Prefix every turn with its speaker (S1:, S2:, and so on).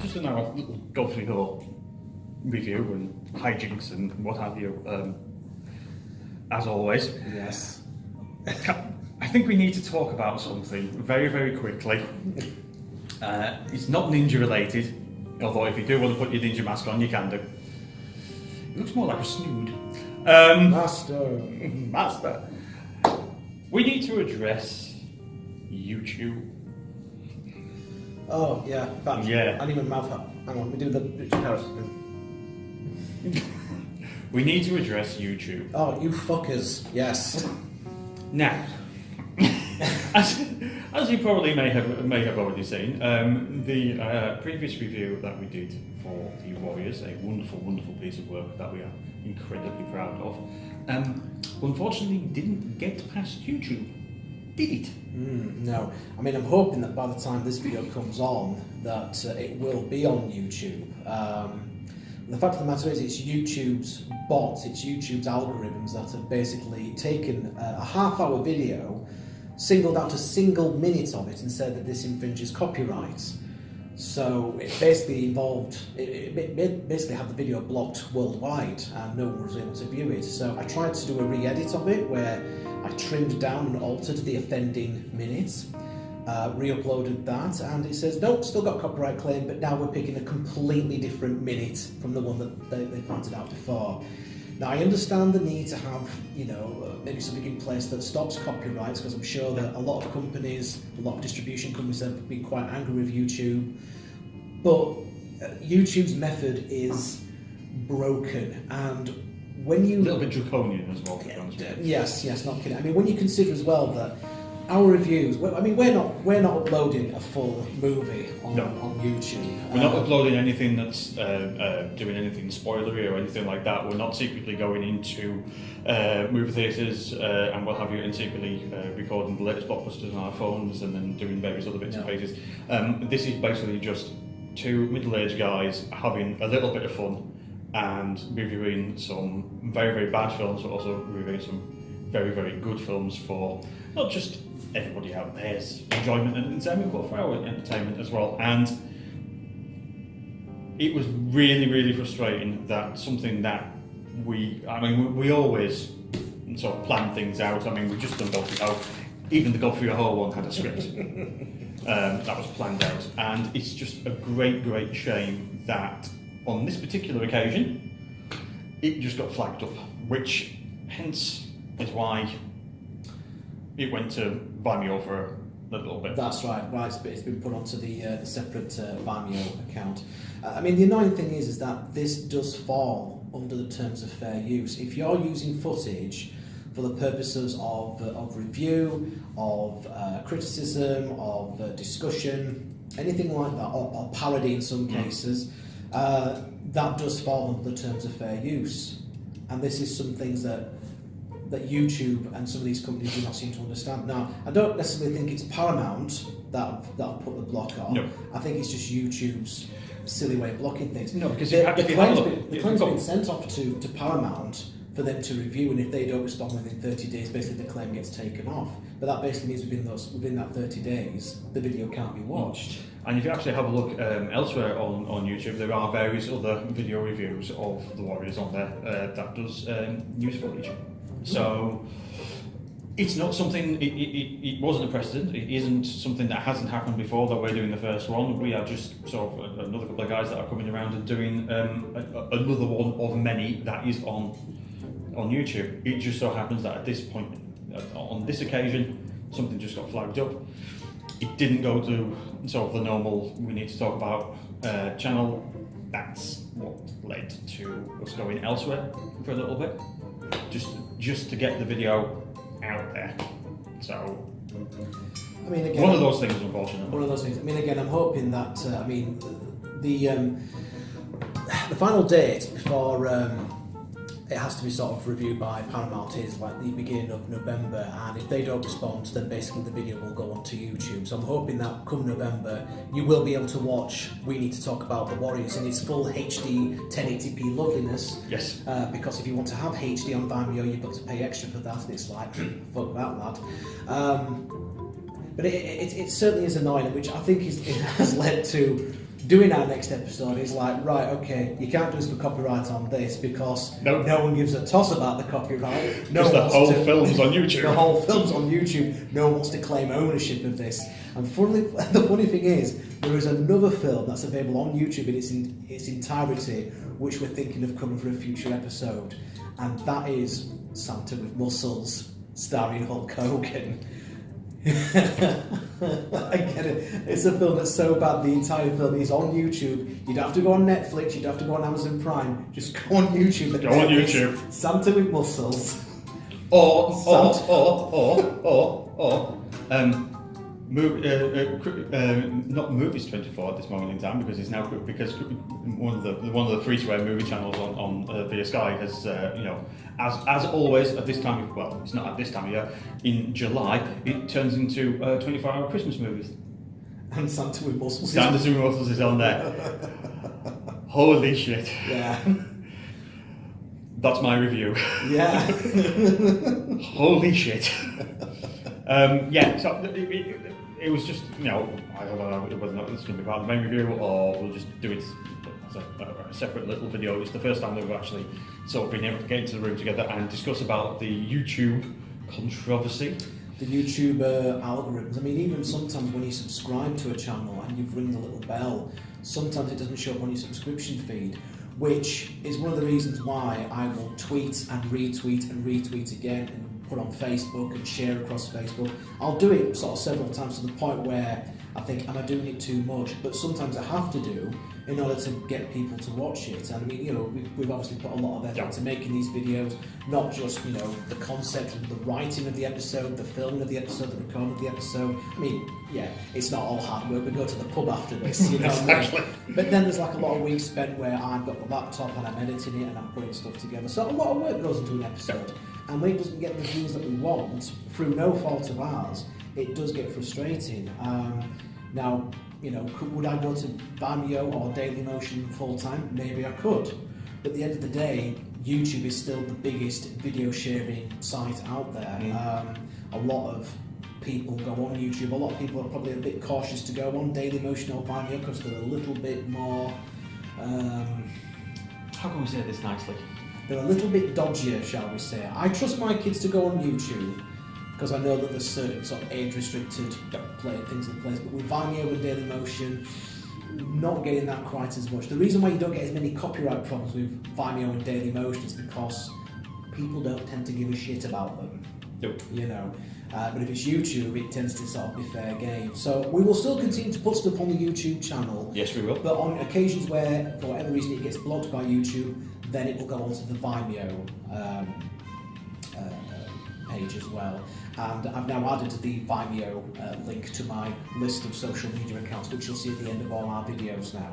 S1: just in our little Godfrey review and hijinks and what have you, as always.
S2: Yes.
S1: I think we need to talk about something very, very quickly. It's not ninja related, although if you do want to put your ninja mask on, you can do. It looks more like a snood.
S2: Master.
S1: We need to address YouTube.
S2: Oh, yeah. Fact,
S1: Yeah.
S2: I need my mouth up. Hang on, let me do the Richard Harris.
S1: We need to address YouTube.
S2: Oh, you fuckers. Yes.
S1: Now, as you probably may have already seen, the previous review that we did for the Warriors, a wonderful, wonderful piece of work that we are incredibly proud of, unfortunately didn't get past YouTube. Did it?
S2: No. I mean, I'm hoping that by the time this video comes on, that it will be on YouTube. The fact of the matter is, it's YouTube's bots, it's YouTube's algorithms that have basically taken a half-hour video, singled out a single minute of it and said that this infringes copyright. So it basically involved, it basically had the video blocked worldwide and no one was able to view it. So I tried to do a re-edit of it where I trimmed down and altered the offending minutes, re-uploaded that, and it says, nope, still got copyright claim, but now we're picking a completely different minute from the one that they pointed out before. Now, I understand the need to have, maybe something in place that stops copyrights, because I'm sure that a lot of companies, a lot of distribution companies have been quite angry with YouTube, but YouTube's method is broken, and when you...
S1: A little bit draconian as well, to be honest with you.
S2: Yes, not kidding. I mean, when you consider as well that our reviews, I mean, we're not uploading a full movie on YouTube.
S1: We're not uploading anything that's doing anything spoilery or anything like that. We're not secretly going into movie theatres and what have you, and secretly recording the latest blockbusters on our phones and then doing various other bits and pieces. This is basically just two middle-aged guys having a little bit of fun and reviewing some very, very bad films, but also reviewing some very, very good films for not just everybody out there's enjoyment and entertainment, but for our entertainment as well. And it was really, really frustrating that something that we always sort of plan things out. I mean, we just done Godfrey Ho. Even the Godfrey Ho one had a script that was planned out, and it's just a great, great shame that on this particular occasion it just got flagged up, which hence is why it went to Vimeo for a little bit.
S2: That's right, it's been put onto the separate Vimeo account. I mean, the annoying thing is that this does fall under the terms of fair use. If you're using footage for the purposes of review, of criticism, of discussion, anything like that, or parody in some cases, that does fall under the terms of fair use. And this is some things that YouTube and some of these companies do not seem to understand. Now, I don't necessarily think it's Paramount that'll put the block on.
S1: No.
S2: I think it's just YouTube's silly way of blocking things.
S1: No, because
S2: the claim's been sent off to Paramount for them to review, and if they don't respond within 30 days, basically the claim gets taken off. But that basically means within that 30 days, the video can't be watched.
S1: And if you actually have a look elsewhere on YouTube, there are various other video reviews of the Warriors on there that does use footage. So it's not something, it wasn't a precedent, it isn't something that hasn't happened before that we're doing the first one. We are just sort of another couple of guys that are coming around and doing another one of many that is on YouTube. It just so happens that at this point, on this occasion, something just got flagged up. It didn't go to sort of the normal, we need to talk about channel. That's what led to us going elsewhere for a little bit. Just to get the video out there. So,
S2: I mean, again,
S1: one of those things, unfortunately.
S2: One of those things. I mean, again, I'm hoping that the final date before it has to be sort of reviewed by Paramount is like the beginning of November, and if they don't respond, then basically the video will go onto YouTube. So I'm hoping that come November, you will be able to watch We Need to Talk About the Warriors in its full HD 1080p loveliness.
S1: Yes.
S2: Because if you want to have HD on Vimeo, you've got to pay extra for that, and it's like, fuck that, lad. But it certainly is annoying, which I think it has led to doing our next episode is like, right, okay, you can't do us for copyright on this because
S1: No.
S2: no one gives a toss about the copyright. No
S1: Because the
S2: one
S1: whole
S2: wants to-
S1: film's on YouTube.
S2: The whole film's on YouTube. No one wants to claim ownership of this. And the funny thing is, there is another film that's available on YouTube in its entirety, which we're thinking of covering for a future episode, and that is Santa with Muscles, starring Hulk Hogan. I get it. It's a film that's so bad. The entire film is on YouTube. You'd have to go on Netflix. You'd have to go on Amazon Prime. Just go on YouTube. And
S1: Go on YouTube.
S2: Santa with Muscles.
S1: Or not Movies 24 at this moment in time, because it's now because one of the free-to-air movie channels on via Sky has as always at this time of, it's not at this time of year, in July it turns into 24-hour Christmas movies.
S2: And Santa with Muscles.
S1: Santa with Muscles is on there. Holy shit!
S2: Yeah.
S1: That's my review.
S2: Yeah.
S1: Holy shit. So it was just, I don't know whether it's going to be part of the main review or we'll just do it as a separate little video. It's the first time that we've actually sort of been able to get into the room together and discuss about the YouTube controversy.
S2: The YouTube algorithms. I mean, even sometimes when you subscribe to a channel and you've ring the little bell, sometimes it doesn't show up on your subscription feed, which is one of the reasons why I will tweet and retweet again and put on Facebook and share across Facebook. I'll do it sort of several times to the point where I think, am I doing it too much? But sometimes I have to do in order to get people to watch it. And I mean, we've obviously put a lot of effort into making these videos, not just, the concept of the writing of the episode, the filming of the episode, the recording of the episode. I mean, yeah, it's not all hard work. We go to the pub after this,
S1: Exactly.
S2: But then there's like a lot of weeks spent where I've got the laptop and I'm editing it and I'm putting stuff together. So a lot of work goes into an episode. And when it doesn't get the views that we want, through no fault of ours, it does get frustrating. Now, would I go to Vimeo or Dailymotion full time? Maybe I could. But at the end of the day, YouTube is still the biggest video sharing site out there. A lot of people go on YouTube. A lot of people are probably a bit cautious to go on Dailymotion or Vimeo because they're a little bit more...
S1: How can we say this nicely?
S2: They're a little bit dodgier, shall we say. I trust my kids to go on YouTube because I know that there's certain sort of age-restricted things in place. But with Vimeo and Dailymotion, not getting that quite as much. The reason why you don't get as many copyright problems with Vimeo and Dailymotion is because people don't tend to give a shit about them.
S1: Nope.
S2: But if it's YouTube, it tends to sort of be fair game. So we will still continue to put stuff on the YouTube channel.
S1: Yes, we will.
S2: But on occasions where, for whatever reason, it gets blocked by YouTube, then it will go onto the Vimeo page as well. And I've now added the Vimeo link to my list of social media accounts, which you'll see at the end of all our videos now.